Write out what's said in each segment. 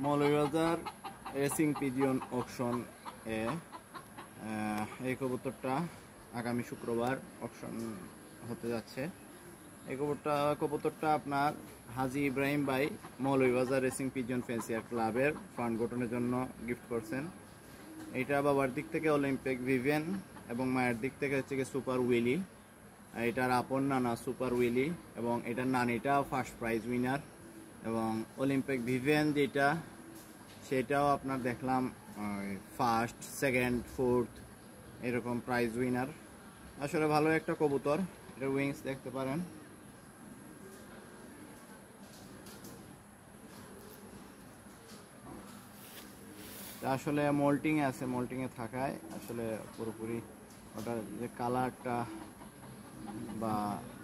Moulvibazar racing pigeon auction এ এই কবুতরটা আগামী শুক্রবার অকশন হতে যাচ্ছে। এই কবুতরটা আপনার হাজি ইব্রাহিম ভাই মৌলভীবাজার রেসিং পিজিয়ন ফেন্সিয়ার ক্লাবের ফান্ড গঠনের জন্য গিফট করছেন। এটা বাবার দিক থেকে অলিম্পিক ভিভিয়ান এবং মায়ের দিক থেকে হচ্ছে সুপার উইলি। এটার আপন নানা সুপার উইলি এবং এটার নানিটা ফার্স্ট প্রাইজ উইনার এবং অলিম্পিক ভিভিয়ান যেটা সেটাও আপনার দেখলাম ফার্স্ট, সেকেন্ড, ফোর্থ এরকম প্রাইজ উইনার। আসলে ভালো একটা কবুতর। এটা উইংস দেখতে পারেন। আসলে মোল্টিংয়ে আছে, মোল্টিংয়ে থাকায় আসলে পুরোপুরি ওটার যে কালারটা বা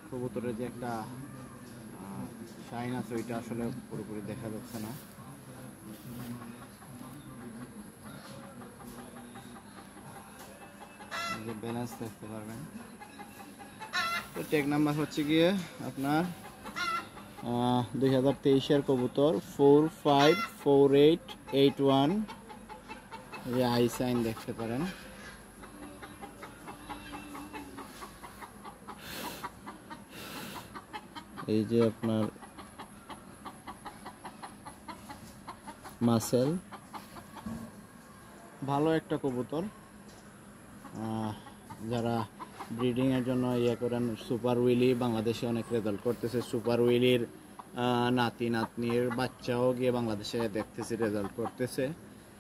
কবুতরের যে একটা শাইন আছে ওইটা আসলে পুরোপুরি দেখা যাচ্ছে না। ব্যালেন্স দেখতে পারবেন। তো ট্যাগ নাম্বার হচ্ছে গিয়ে আপনার 2023-এর কবুতর 454881। এই আই সাইন দেখতে পারেন। এই যে আপনার মাসেল, ভালো একটা কবুতর। যারা ব্রিডিং এর জন্য ইয়ে করেন, সুপার উইলি বাংলাদেশে অনেক রেজাল্ট করতেছে। সুপার উইলির নাতি নাতনির বাচ্চাও গিয়ে বাংলাদেশে দেখতেছি রেজাল্ট করতেছে।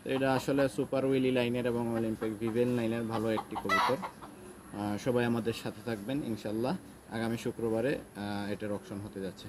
তো এটা আসলে সুপার উইলি লাইনের এবং অলিম্পিক ভিভেল লাইনের ভালো একটি কবুতর। সবাই আমাদের সাথে থাকবেন ইনশাল্লাহ। আগামী শুক্রবারে এটার অকশন হতে যাচ্ছে।